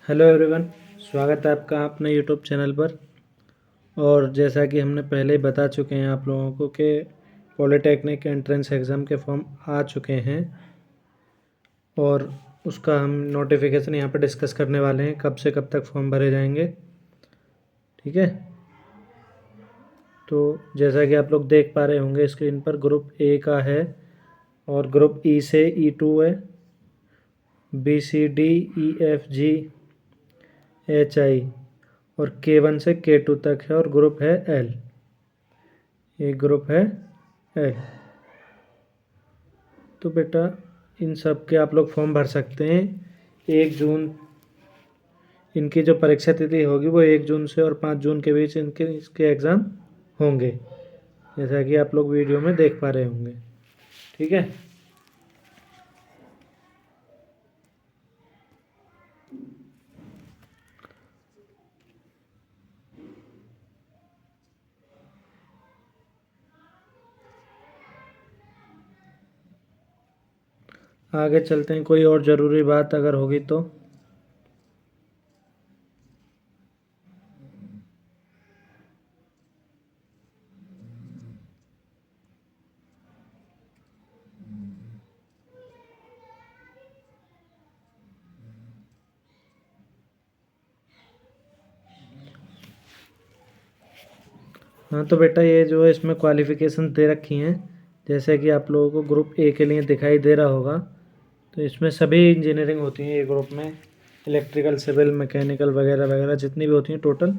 Hello everyone, स्वागत है आपका अपने यूट्यूब चैनल पर। और जैसा कि हमने पहले ही बता चुके हैं आप लोगों को कि पॉलिटेक्निक एंट्रेंस एग्ज़ाम के फॉर्म आ चुके हैं और उसका हम नोटिफिकेशन यहाँ पर डिस्कस करने वाले हैं, कब से कब तक फॉर्म भरे जाएंगे। ठीक है, तो जैसा कि आप लोग देख पा रहे होंगे स्क्रीन पर, ग्रुप ए का है और ग्रुप ई से E2 है, BCDEFG HI और K1 से K2 तक है और ग्रुप है L। एक ग्रुप है L। तो बेटा इन सब के आप लोग फॉर्म भर सकते हैं। 1 जून इनकी जो परीक्षा तिथि होगी वो 1 जून से और 5 जून के बीच इसके एग्ज़ाम होंगे, जैसा कि आप लोग वीडियो में देख पा रहे होंगे। ठीक है, आगे चलते हैं। कोई और ज़रूरी बात अगर होगी तो। हाँ तो बेटा ये जो है इसमें क्वालिफ़िकेशन दे रखी हैं, जैसे कि आप लोगों को ग्रुप ए के लिए दिखाई दे रहा होगा। तो इसमें सभी इंजीनियरिंग होती हैं ये ग्रुप में, इलेक्ट्रिकल, सिविल, मैकेनिकल वगैरह वगैरह जितनी भी होती हैं टोटल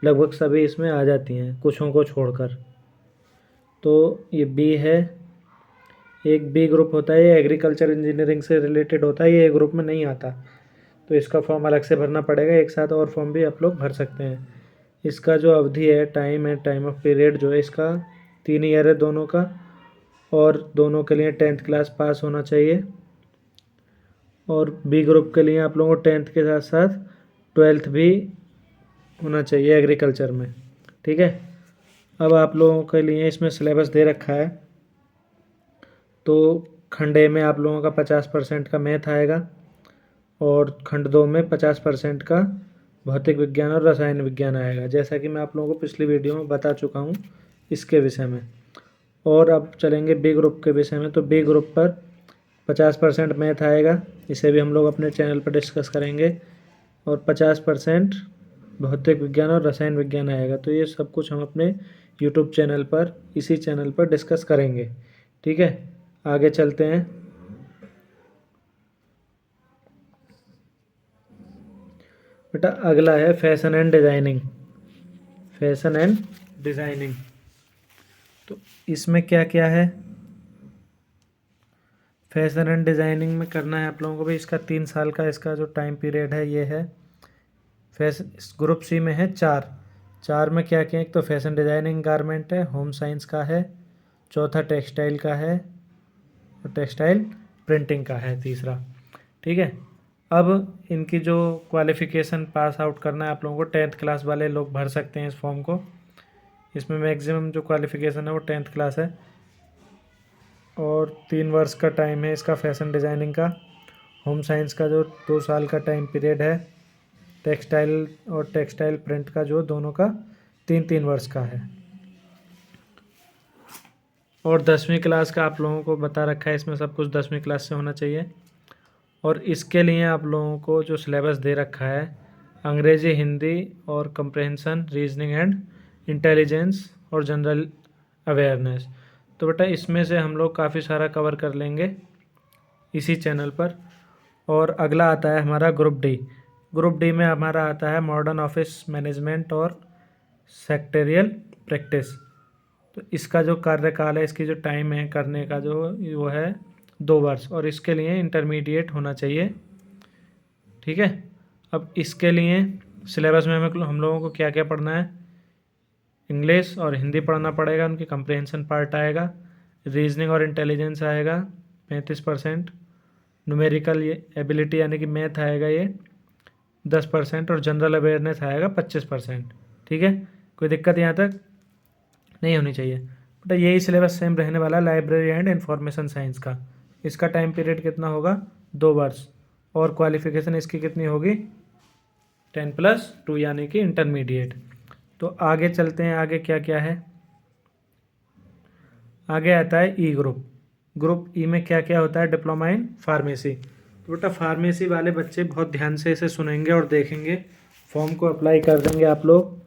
लगभग सभी इसमें आ जाती हैं, कुछों को छोड़कर। तो ये बी है, एक बी ग्रुप होता है, ये एग्रीकल्चर इंजीनियरिंग से रिलेटेड होता है, ये ग्रुप में नहीं आता, तो इसका फॉर्म अलग से भरना पड़ेगा। एक साथ और फॉर्म भी आप लोग भर सकते हैं। इसका जो अवधि है, टाइम ऑफ पीरियड जो है इसका 3 ईयर है दोनों का, और दोनों के लिए 10th क्लास पास होना चाहिए। और बी ग्रुप के लिए आप लोगों को 10th के साथ साथ 12th भी होना चाहिए एग्रीकल्चर में। ठीक है, अब आप लोगों के लिए इसमें सिलेबस दे रखा है। तो खंड ए में आप लोगों का 50% का मैथ आएगा और खंड 2 में 50% का भौतिक विज्ञान और रसायन विज्ञान आएगा, जैसा कि मैं आप लोगों को पिछली वीडियो में बता चुका हूँ इसके विषय में। और अब चलेंगे बी ग्रुप के विषय में। तो बी ग्रुप पर 50% मैथ आएगा, इसे भी हम लोग अपने चैनल पर डिस्कस करेंगे, और 50% भौतिक विज्ञान और रसायन विज्ञान आएगा। तो ये सब कुछ हम अपने यूट्यूब चैनल पर, इसी चैनल पर डिस्कस करेंगे। ठीक है, आगे चलते हैं। बेटा अगला है fashion and designing. Fashion and designing, तो इसमें क्या क्या है? फैशन एंड डिज़ाइनिंग में करना है आप लोगों को भी, इसका 3 साल का इसका जो टाइम पीरियड है ये है। फैशन ग्रुप सी में है 4 में क्या क्या है? एक तो फैशन डिज़ाइनिंग गारमेंट है, होम साइंस का है, चौथा टेक्सटाइल का है और टेक्सटाइल प्रिंटिंग का है तीसरा। ठीक है, अब इनकी जो क्वालिफ़िकेशन पास आउट करना है आप लोगों को, 10th क्लास वाले लोग भर सकते हैं इस फॉर्म को। इसमें मैक्सिमम जो क्वालिफ़िकेशन है वो 10th क्लास है और 3 वर्ष का टाइम है इसका फैशन डिज़ाइनिंग का। होम साइंस का जो 2 साल का टाइम पीरियड है, टेक्सटाइल और टेक्सटाइल प्रिंट का जो दोनों का 3-3 वर्ष का है। और 10वीं क्लास का आप लोगों को बता रखा है, इसमें सब कुछ 10वीं क्लास से होना चाहिए। और इसके लिए आप लोगों को जो सिलेबस दे रखा है, अंग्रेज़ी, हिंदी और कंप्रहेंशन, रीजनिंग एंड इंटेलिजेंस और जनरल अवेयरनेस। तो बेटा इसमें से हम लोग काफ़ी सारा कवर कर लेंगे इसी चैनल पर। और अगला आता है हमारा ग्रुप डी। ग्रुप डी में हमारा आता है मॉडर्न ऑफिस मैनेजमेंट और सेक्रेटरियल प्रैक्टिस। तो इसका जो कार्यकाल है, इसकी जो टाइम है करने का जो वो है 2 वर्ष, और इसके लिए इंटरमीडिएट होना चाहिए। ठीक है, अब इसके लिए सिलेबस में हमें हम लोगों को क्या क्या पढ़ना है? इंग्लिश और हिंदी पढ़ना पड़ेगा, उनकी कंप्रहेंशन पार्ट आएगा, रीजनिंग और इंटेलिजेंस आएगा 35%, न्यूमेरिकल एबिलिटी यानी कि मैथ आएगा ये 10% और जनरल अवेयरनेस आएगा 25%। ठीक है, कोई दिक्कत यहाँ तक नहीं होनी चाहिए। बेटा यही सिलेबस सेम रहने वाला है लाइब्रेरी एंड इंफॉर्मेशन साइंस का। इसका टाइम पीरियड कितना होगा? 2 वर्ष, और क्वालिफ़िकेशन इसकी कितनी होगी? 10+2 यानी कि इंटरमीडिएट। तो आगे चलते हैं, आगे क्या क्या है। आगे आता है ई ग्रुप। ग्रुप ई में क्या क्या होता है, डिप्लोमा इन फार्मेसी। तो बेटा फार्मेसी वाले बच्चे बहुत ध्यान से इसे सुनेंगे और देखेंगे, फॉर्म को अप्लाई कर देंगे आप लोग,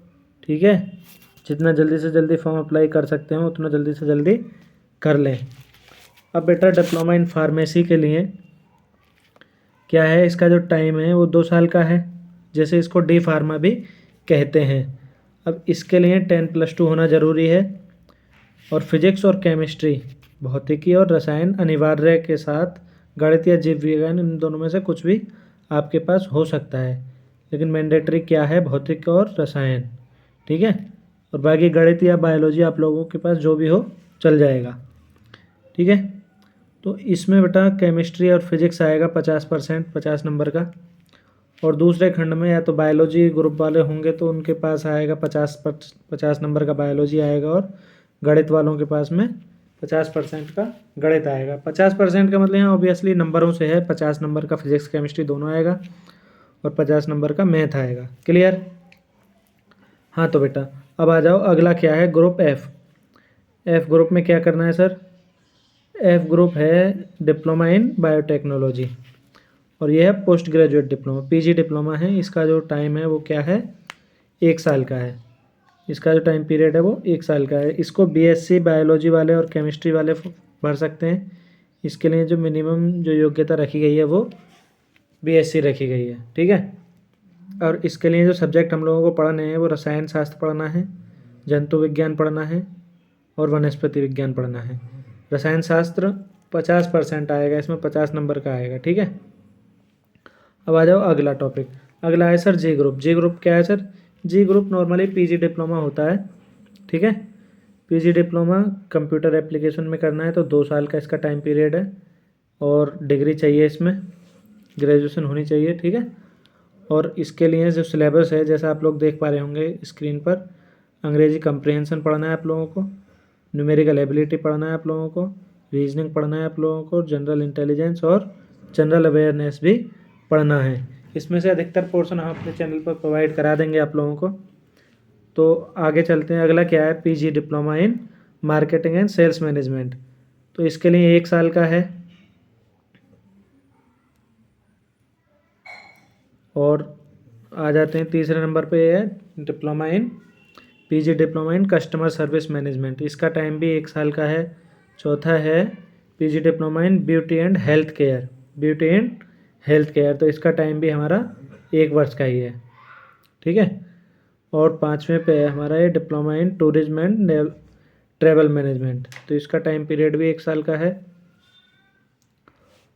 ठीक है। जितना जल्दी से जल्दी फॉर्म अप्लाई कर सकते हो उतना जल्दी से जल्दी कर लें। अब बेटा डिप्लोमा इन फार्मेसी के लिए क्या है, इसका जो टाइम है वो 2 साल का है, जैसे इसको डी फार्मा भी कहते हैं। अब इसके लिए 10+2 होना ज़रूरी है, और फिजिक्स और केमिस्ट्री, भौतिकी और रसायन अनिवार्य के साथ गणित या जीव विज्ञान, इन दोनों में से कुछ भी आपके पास हो सकता है, लेकिन मैंडेटरी क्या है, भौतिक और रसायन, ठीक है। और बाकी गणित या बायोलॉजी आप लोगों के पास जो भी हो चल जाएगा, ठीक है। तो इसमें बेटा केमिस्ट्री और फिजिक्स आएगा 50%, 50 नंबर का। और दूसरे खंड में या तो बायोलॉजी ग्रुप वाले होंगे तो उनके पास आएगा 50 नंबर का बायोलॉजी आएगा, और गणित वालों के पास में 50% का गणित आएगा। 50% का मतलब यहाँ ऑब्वियसली नंबरों से है, 50 नंबर का फिजिक्स केमिस्ट्री दोनों आएगा और 50 नंबर का मैथ आएगा। क्लियर? हाँ तो बेटा अब आ जाओ, अगला क्या है, ग्रुप एफ। एफ ग्रुप में क्या करना है सर, एफ ग्रुप है डिप्लोमा इन बायोटेक्नोलॉजी, और यह है post graduate diploma, PG diploma है। इसका जो टाइम है वो क्या है, 1 साल का है। इसका जो टाइम पीरियड है वो 1 साल का है। इसको बीएससी बायोलॉजी वाले और केमिस्ट्री वाले भर सकते हैं। इसके लिए जो मिनिमम जो योग्यता रखी गई है वो बीएससी रखी गई है, ठीक है। और इसके लिए जो सब्जेक्ट हम लोगों को पढ़ने हैं वो रसायन शास्त्र पढ़ना है, जंतु विज्ञान पढ़ना है और वनस्पति विज्ञान पढ़ना है। रसायन शास्त्र 50% आएगा, इसमें 50 नंबर का आएगा, ठीक है। अब आ जाओ अगला टॉपिक, अगला है सर जी ग्रुप। जी ग्रुप क्या है सर, जी ग्रुप नॉर्मली पीजी डिप्लोमा होता है, ठीक है। पीजी डिप्लोमा कंप्यूटर एप्लीकेशन में करना है तो 2 साल का इसका टाइम पीरियड है, और डिग्री चाहिए, इसमें ग्रेजुएशन होनी चाहिए, ठीक है। और इसके लिए जो सिलेबस है जैसा आप लोग देख पा रहे होंगे स्क्रीन पर, अंग्रेजी कंप्रीहेंशन पढ़ना है आप लोगों को, न्यूमेरिकल एबिलिटी पढ़ना है आप लोगों को, रीजनिंग पढ़ना है आप लोगों को, जनरल इंटेलिजेंस और जनरल अवेयरनेस भी पढ़ना है। इसमें से अधिकतर पोर्शन हम अपने चैनल पर प्रोवाइड करा देंगे आप लोगों को। तो आगे चलते हैं, अगला क्या है, PG diploma in marketing and sales management. तो इसके लिए 1 साल का है, और आ जाते हैं तीसरे नंबर पे है diploma in PG diploma in customer service management. इसका टाइम भी 1 साल का है। चौथा है PG diploma in beauty and health care, beauty and health care, तो इसका टाइम भी हमारा 1 वर्ष का ही है, ठीक है। और 5वें पे है हमारा ये diploma in tourism and travel management, तो इसका टाइम पीरियड भी 1 साल का है।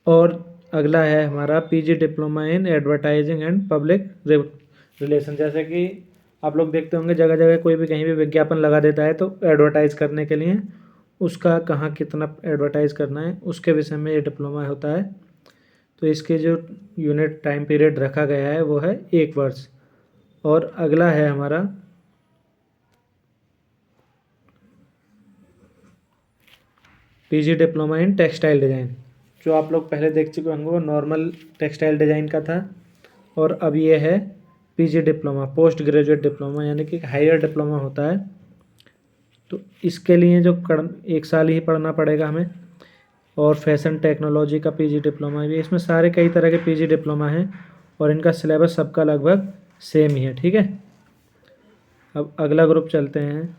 और अगला है हमारा PG diploma in advertising and public relation. जैसे कि आप लोग देखते होंगे जगह जगह कोई भी कहीं भी विज्ञापन लगा देता है, तो एडवर्टाइज करने के लिए उसका कहाँ कितना एडवर्टाइज करना है उसके विषय में ये डिप्लोमा होता है। तो इसके जो यूनिट टाइम पीरियड रखा गया है वो है 1 वर्ष। और अगला है हमारा PG diploma in textile design, जो आप लोग पहले देख चुके होंगे वो नॉर्मल टेक्सटाइल डिज़ाइन का था, और अब ये है PG diploma post graduate diploma, यानी कि हायर डिप्लोमा होता है। तो इसके लिए जो 1 साल ही पढ़ना पड़ेगा हमें। और फैशन टेक्नोलॉजी का पीजी डिप्लोमा भी, इसमें सारे कई तरह के पीजी डिप्लोमा हैं और इनका सिलेबस सबका लगभग सेम ही है, ठीक है। अब अगला ग्रुप चलते हैं,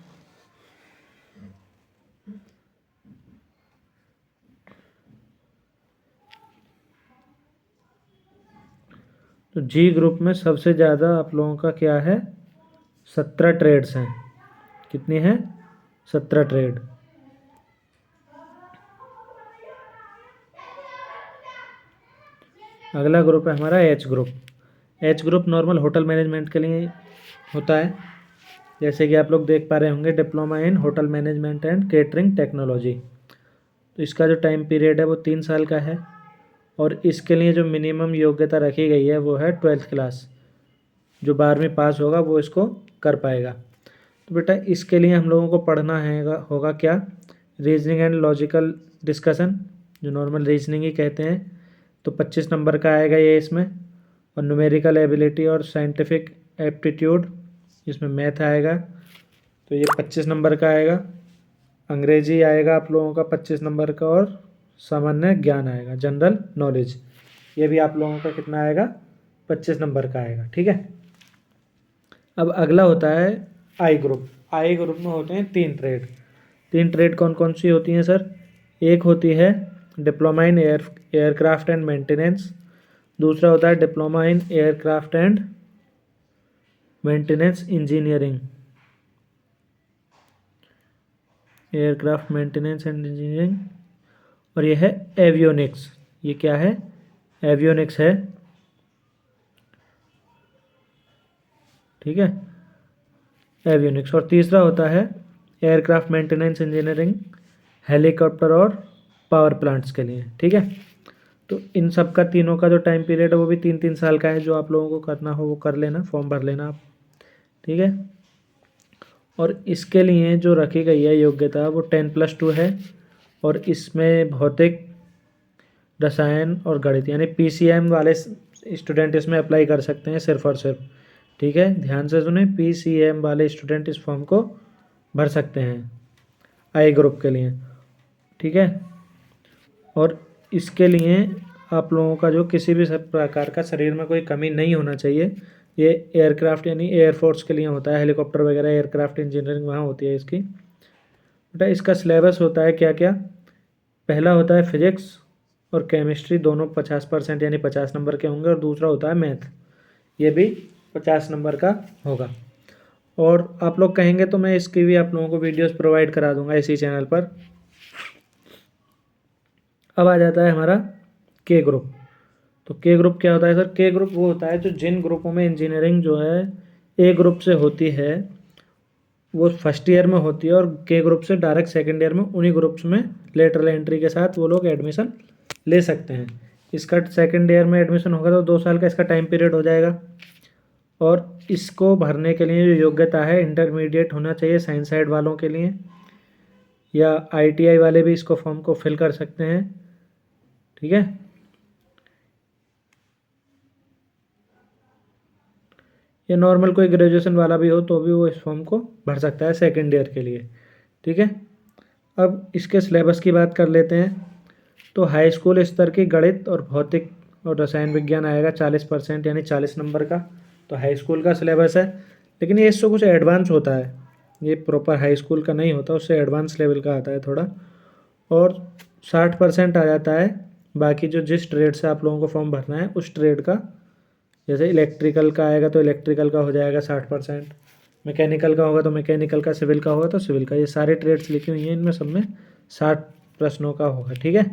तो जी ग्रुप में सबसे ज़्यादा आप लोगों का क्या है, 17 ट्रेड्स हैं। कितनी हैं, 17 ट्रेड। अगला ग्रुप है हमारा H group. H group normal hotel management के लिए होता है। जैसे कि आप लोग देख पा रहे होंगे diploma in hotel management and catering technology, तो इसका जो टाइम पीरियड है वो 3 साल का है। और इसके लिए जो मिनिमम योग्यता रखी गई है वो है 12th क्लास, जो 12वीं पास होगा वो इसको कर पाएगा। तो बेटा इसके लिए हम लोगों को पढ़ना है होगा क्या, रीजनिंग एंड लॉजिकल डिस्कशन, जो नॉर्मल रीजनिंग ही कहते हैं, तो 25 नंबर का आएगा ये इसमें। और न्यूमेरिकल एबिलिटी और साइंटिफिक एप्टीट्यूड, इसमें मैथ आएगा तो ये 25 नंबर का आएगा। अंग्रेजी आएगा आप लोगों का 25 नंबर का, और सामान्य ज्ञान आएगा, जनरल नॉलेज, ये भी आप लोगों का कितना आएगा, 25 नंबर का आएगा। ठीक है। अब अगला होता है आई ग्रुप। आई ग्रुप में होते हैं 3 ट्रेड कौन कौन सी होती हैं सर? एक होती है diploma in aircraft and maintenance, दूसरा होता है diploma in aircraft and maintenance engineering, aircraft maintenance and engineering, और ये है एवियोनिक्स। ये क्या है? एवियोनिक्स है। ठीक है, एवियोनिक्स। और तीसरा होता है एयरक्राफ्ट मेंटेनेंस इंजीनियरिंग, हेलीकॉप्टर और पावर प्लांट्स के लिए। ठीक है, तो इन सब का तीनों का जो टाइम पीरियड है वो भी 3-3 साल का है। जो आप लोगों को करना हो वो कर लेना, फॉर्म भर लेना आप। ठीक है, और इसके लिए जो रखी गई है योग्यता वो 10+2 है, और इसमें भौतिक, रसायन और गणित यानी PCM वाले स्टूडेंट इसमें अप्लाई कर सकते हैं सिर्फ और सिर्फ। ठीक है, ध्यान से सुने, PCM वाले स्टूडेंट इस फॉर्म को भर सकते हैं आई ग्रुप के लिए। ठीक है, और इसके लिए आप लोगों का जो किसी भी प्रकार का शरीर में कोई कमी नहीं होना चाहिए। ये एयरक्राफ्ट यानी एयरफोर्स के लिए होता है, हेलीकॉप्टर वगैरह एयरक्राफ्ट इंजीनियरिंग वहाँ होती है इसकी। बेटा इसका सिलेबस होता है क्या क्या? पहला होता है फिजिक्स और केमिस्ट्री, दोनों 50% यानी 50 नंबर के होंगे, और दूसरा होता है मैथ, ये भी 50 नंबर का होगा। और आप लोग कहेंगे तो मैं इसकी भी आप लोगों को वीडियोस प्रोवाइड करा दूंगा इसी चैनल पर। अब आ जाता है हमारा के ग्रुप। तो के ग्रुप क्या होता है सर? के ग्रुप वो होता है जो जिन ग्रुपों में इंजीनियरिंग जो है ए ग्रुप से होती है वो फर्स्ट ईयर में होती है, और के ग्रुप से डायरेक्ट सेकेंड ईयर में उन्हीं ग्रुप्स में लेटरल एंट्री के साथ वो लोग एडमिशन ले सकते हैं। इसका सेकेंड ईयर में एडमिशन होगा तो 2 साल का इसका टाइम पीरियड हो जाएगा। और इसको भरने के लिए जो योग्यता है, इंटरमीडिएट होना चाहिए साइंस साइड वालों के लिए, या ITI वाले भी इसको फॉर्म को फिल कर सकते हैं। ठीक है, या नॉर्मल कोई ग्रेजुएशन वाला भी हो तो भी वो इस फॉर्म को भर सकता है सेकेंड ईयर के लिए। ठीक है, अब इसके सिलेबस की बात कर लेते हैं। तो हाई स्कूल स्तर की गणित और भौतिक और रसायन विज्ञान आएगा 40% यानी 40 नंबर का, तो हाई स्कूल का सिलेबस है। लेकिन ये इससे कुछ एडवांस होता है, ये प्रॉपर हाई स्कूल का नहीं होता, उससे एडवांस लेवल का आता है थोड़ा। और 60% आ जाता है बाकी जो जिस ट्रेड से आप लोगों को फॉर्म भरना है उस ट्रेड का। जैसे इलेक्ट्रिकल का आएगा तो इलेक्ट्रिकल का हो जाएगा 60%, मैकेनिकल का होगा तो मैकेनिकल का, सिविल का होगा तो सिविल का। ये सारे ट्रेड्स लिखी हुई हैं, इनमें सब में 60 प्रश्नों का होगा। ठीक है,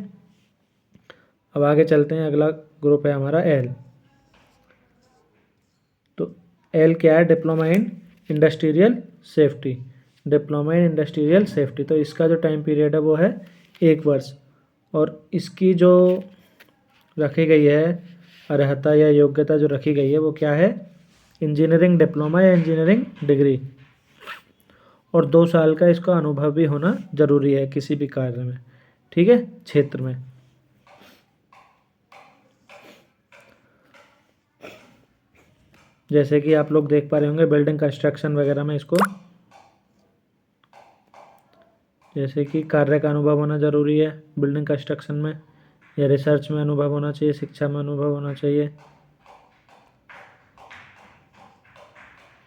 अब आगे चलते हैं। अगला ग्रुप है हमारा एल। तो एल क्या है? Diploma in industrial safety, diploma in industrial safety. तो इसका जो टाइम पीरियड है वो है 1 वर्ष, और इसकी जो रखी गई है अर्हता या योग्यता जो रखी गई है वो क्या है? इंजीनियरिंग डिप्लोमा या इंजीनियरिंग डिग्री, और 2 साल का इसका अनुभव भी होना जरूरी है किसी भी कार्य में। ठीक है, क्षेत्र में। जैसे कि आप लोग देख पा रहे होंगे बिल्डिंग कंस्ट्रक्शन वगैरह में इसको, जैसे कि कार्य का अनुभव होना ज़रूरी है बिल्डिंग कंस्ट्रक्शन में, या रिसर्च में अनुभव होना चाहिए, शिक्षा में अनुभव होना चाहिए।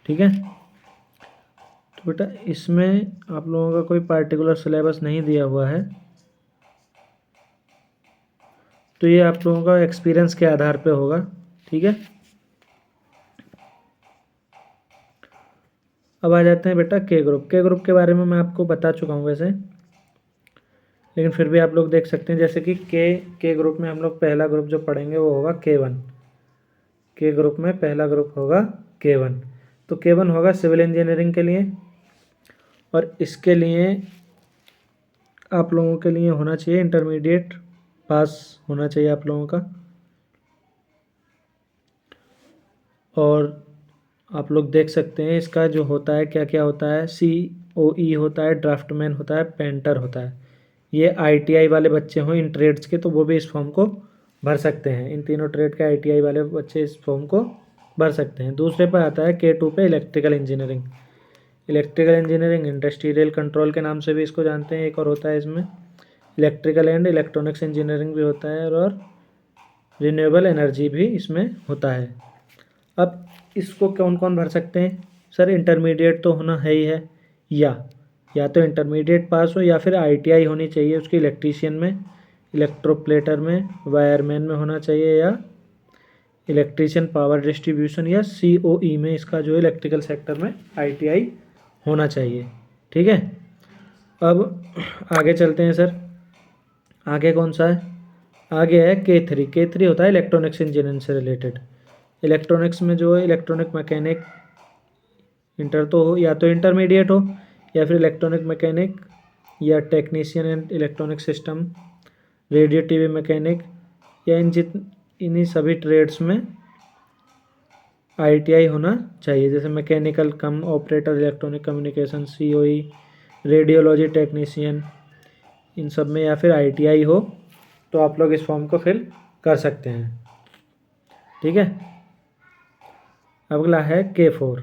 ठीक है, तो बेटा इसमें आप लोगों का कोई पार्टिकुलर सिलेबस नहीं दिया हुआ है, तो ये आप लोगों का एक्सपीरियंस के आधार पे होगा। ठीक है, अब आ जाते हैं बेटा के ग्रुप। के ग्रुप के बारे में मैं आपको बता चुका हूँ वैसे, लेकिन फिर भी आप लोग देख सकते हैं। जैसे कि के ग्रुप में हम लोग पहला ग्रुप जो पढ़ेंगे वो होगा K1। के ग्रुप में पहला ग्रुप होगा K1। तो K1 होगा सिविल इंजीनियरिंग के लिए, और इसके लिए आप लोगों के लिए होना चाहिए इंटरमीडिएट पास होना चाहिए आप लोगों का। और आप लोग देख सकते हैं इसका जो होता है क्या क्या होता है। COE होता है, ड्राफ्टमैन होता है, पेंटर होता है। ये ITI वाले बच्चे हों इन ट्रेड्स के तो वो भी इस फॉर्म को भर सकते हैं। इन तीनों ट्रेड के ITI वाले बच्चे इस फॉर्म को भर सकते हैं। दूसरे पर आता है K2 पे electrical engineering. Electrical engineering industrial control के नाम से भी इसको जानते हैं। एक और होता है इसमें इलेक्ट्रिकल एंड इलेक्ट्रॉनिक्स इंजीनियरिंग भी होता है, और रिन्यूएबल एनर्जी भी इसमें होता है। अब इसको कौन कौन भर सकते हैं? सर इंटरमीडिएट तो होना है ही है, या तो इंटरमीडिएट पास हो, या फिर ITI होनी चाहिए उसकी इलेक्ट्रीशियन में, इलेक्ट्रोप्लेटर में, वायरमैन में होना चाहिए, या इलेक्ट्रीशियन पावर डिस्ट्रीब्यूशन या COE में इसका जो इलेक्ट्रिकल सेक्टर में ITI होना चाहिए। ठीक है, अब आगे चलते हैं सर। आगे कौन सा है? आगे है K3। K3 होता है इलेक्ट्रॉनिक्स इंजीनियरिंग से रिलेटेड। इलेक्ट्रॉनिक्स में जो है इलेक्ट्रॉनिक मैकेनिक इंटर तो हो, या तो इंटरमीडिएट हो, या फिर इलेक्ट्रॉनिक मैकेनिक या technician and electronic system, radio TV mechanic, या इन्हीं सभी ट्रेड्स में ITI होना चाहिए। जैसे mechanical cum operator, electronic communication, COE, radiology technician, इन सब में या फिर ITI हो तो आप लोग इस फॉर्म को फिल कर सकते हैं। ठीक है, अगला है K4।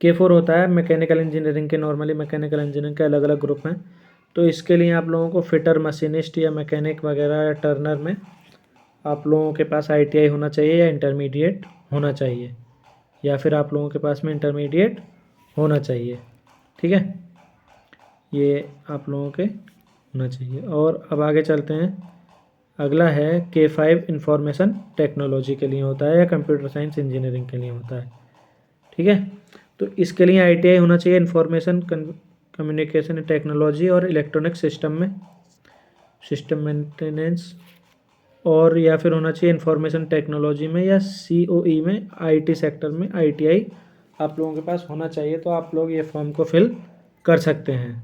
K4 होता है मैकेनिकल इंजीनियरिंग के। नॉर्मली मैकेनिकल इंजीनियरिंग के अलग अलग ग्रुप हैं, तो इसके लिए आप लोगों को फिटर, मशीनिस्ट या मैकेनिक वगैरह या टर्नर में आप लोगों के पास ITI होना चाहिए या इंटरमीडिएट होना चाहिए, या फिर आप लोगों के पास में इंटरमीडिएट होना चाहिए। ठीक है, ये आप लोगों के होना चाहिए। और अब आगे चलते हैं। अगला है K5 इंफॉर्मेशन टेक्नोलॉजी के लिए होता है, या कंप्यूटर साइंस इंजीनियरिंग के लिए होता है। ठीक है, तो इसके लिए ITI होना चाहिए इंफॉर्मेशन कम्युनिकेशन टेक्नोलॉजी और इलेक्ट्रॉनिक सिस्टम में, सिस्टम मेंटेनेंस, और या फिर होना चाहिए इंफॉर्मेशन टेक्नोलॉजी में या COE में, IT सेक्टर में ITI आप लोगों के पास होना चाहिए। तो आप लोग ये फॉर्म को फिल कर सकते हैं।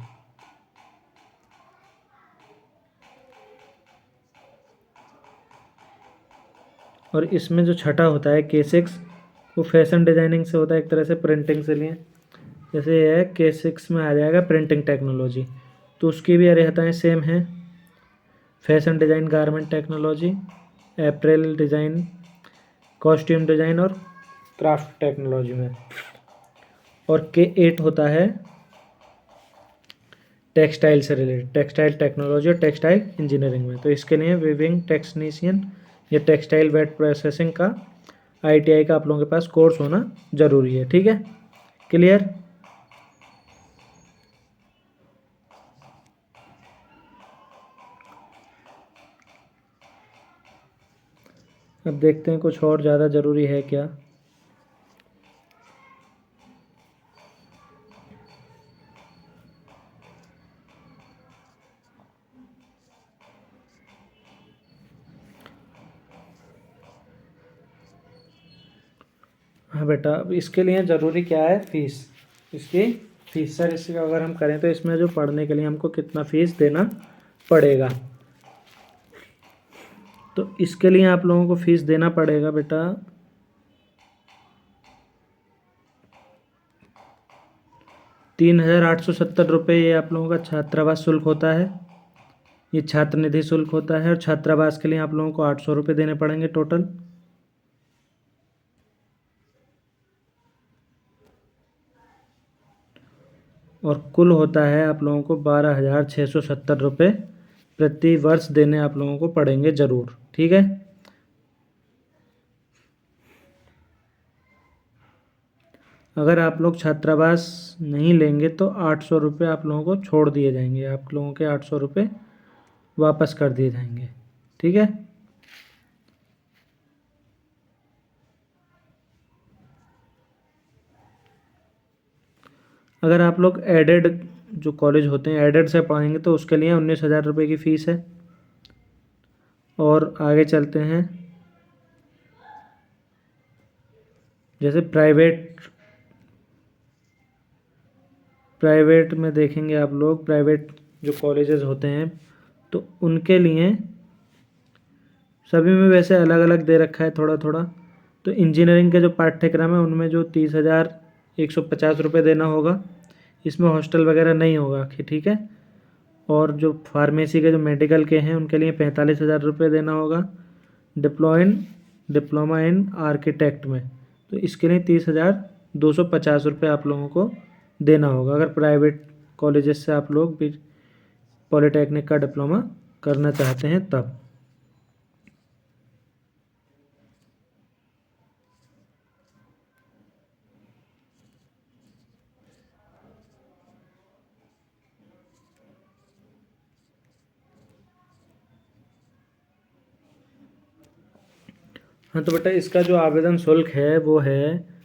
और इसमें जो छठा होता है K6, वो फैशन डिज़ाइनिंग से होता है, एक तरह से प्रिंटिंग से लिए। जैसे ये है K6 में आ जाएगा प्रिंटिंग टेक्नोलॉजी, तो उसकी भी अर्हताएँ सेम हैं। Fashion design, garment technology, apparel design, costume design और क्राफ्ट टेक्नोलॉजी में। और K8 होता है टेक्सटाइल से रिलेटेड, टेक्सटाइल टेक्नोलॉजी और टेक्सटाइल इंजीनियरिंग में। तो इसके लिए वीविंग टेक्नीशियन या टेक्सटाइल वेट प्रोसेसिंग का ITI का आप लोगों के पास कोर्स होना ज़रूरी है। ठीक है, क्लियर? अब देखते हैं कुछ और ज़्यादा ज़रूरी है क्या। हाँ बेटा, अब इसके लिए ज़रूरी क्या है? फीस। इसकी फीस सर, इसका अगर हम करें तो इसमें जो पढ़ने के लिए हमको कितना फ़ीस देना पड़ेगा, तो इसके लिए आप लोगों को फ़ीस देना पड़ेगा बेटा 3,870 रुपये। ये आप लोगों का छात्रावास शुल्क होता है, ये छात्र निधि शुल्क होता है। और छात्रावास के लिए आप लोगों को 800 रुपये देने पड़ेंगे टोटल। और कुल होता है आप लोगों को 12,670 रुपये प्रति वर्ष देने आप लोगों को पड़ेंगे ज़रूर। ठीक है, अगर आप लोग छात्रावास नहीं लेंगे तो 800 रुपये आप लोगों को छोड़ दिए जाएंगे, आप लोगों के 800 रुपये वापस कर दिए जाएंगे। ठीक है, अगर आप लोग एडेड जो कॉलेज होते हैं एडेड से पढ़ेंगे तो उसके लिए 19,000 रुपये की फ़ीस है। और आगे चलते हैं। जैसे प्राइवेट में देखेंगे आप लोग, प्राइवेट जो कॉलेजेस होते हैं तो उनके लिए सभी में वैसे अलग अलग दे रखा है थोड़ा थोड़ा। तो इंजीनियरिंग के जो पाठ्यक्रम है उनमें जो 30,150 रुपये देना होगा, इसमें हॉस्टल वगैरह नहीं होगा। ठीक है, और जो फार्मेसी के जो मेडिकल के हैं उनके लिए 45,000 रुपये देना होगा। डिप्लोमा इन आर्किटेक्ट में तो इसके लिए 30,250 रुपये आप लोगों को देना होगा, अगर प्राइवेट कॉलेजेस से आप लोग भी पॉलीटेक्निक का डिप्लोमा करना चाहते हैं तब। हाँ तो बेटा इसका जो आवेदन शुल्क है वो है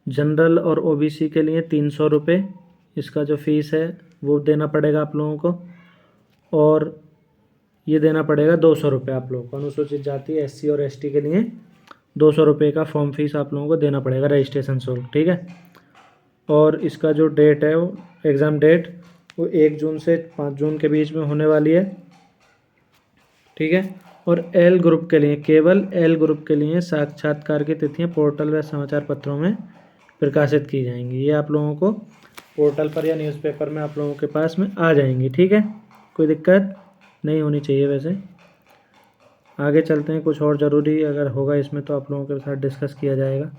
जनरल और ओबीसी के लिए 300 रुपये, इसका जो फीस है वो देना पड़ेगा आप लोगों को। और ये देना पड़ेगा 200 रुपये आप लोगों को। अनुसूचित जाति एससी और एसटी के लिए 200 रुपये का फॉर्म फीस आप लोगों को देना पड़ेगा, रजिस्ट्रेशन शुल्क, ठीक है। और इसका जो डेट है वो एग्ज़ाम डेट वो 1 जून से 5 जून के बीच में होने वाली है, ठीक है। और एल ग्रुप के लिए, केवल एल ग्रुप के लिए साक्षात्कार की तिथियां पोर्टल व समाचार पत्रों में प्रकाशित की जाएंगी। ये आप लोगों को पोर्टल पर या न्यूज़पेपर में आप लोगों के पास में आ जाएंगी, ठीक है। कोई दिक्कत नहीं होनी चाहिए। वैसे आगे चलते हैं, कुछ और ज़रूरी अगर होगा इसमें तो आप लोगों के साथ डिस्कस किया जाएगा।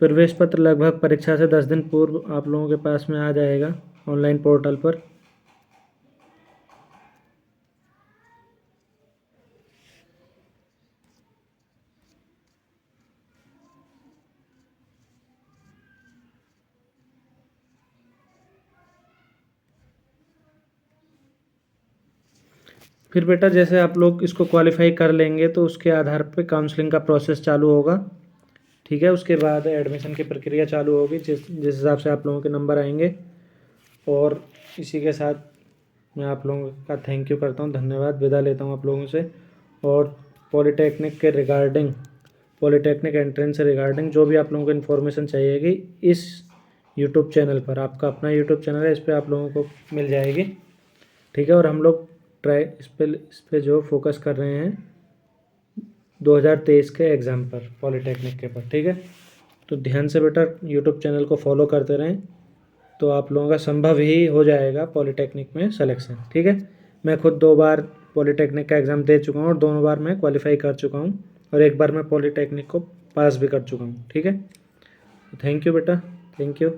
प्रवेश पत्र लगभग परीक्षा से 10 दिन पूर्व आप लोगों के पास में आ जाएगा ऑनलाइन पोर्टल पर। फिर बेटा जैसे आप लोग इसको क्वालिफाई कर लेंगे तो उसके आधार पे काउंसलिंग का प्रोसेस चालू होगा, ठीक है। उसके बाद एडमिशन की प्रक्रिया चालू होगी, जिस हिसाब से आप लोगों के नंबर आएंगे। और इसी के साथ मैं आप लोगों का थैंक यू करता हूँ, धन्यवाद, विदा लेता हूँ आप लोगों से। और पॉलीटेक्निक के रिगार्डिंग, पॉलीटेक्निक एंट्रेंस से रिगार्डिंग जो भी आप लोगों को इन्फॉर्मेशन चाहिएगी इस यूट्यूब चैनल पर, आपका अपना यूट्यूब चैनल है, इस पर आप लोगों को मिल जाएगी, ठीक है। और हम लोग इस पे जो फोकस कर रहे हैं 2023 के एग्ज़ाम पर, पॉलीटेक्निक के पर, ठीक है। तो ध्यान से बेटा यूट्यूब चैनल को फॉलो करते रहें तो आप लोगों का संभव ही हो जाएगा पॉलीटेक्निक में सिलेक्शन, ठीक है। मैं खुद 2 बार पॉलीटेक्निक का एग्ज़ाम दे चुका हूँ और दोनों बार मैं क्वालिफाई कर चुका हूँ और एक बार मैं पॉलीटेक्निक को पास भी कर चुका हूँ, ठीक है। थैंक यू बेटा, थैंक यू।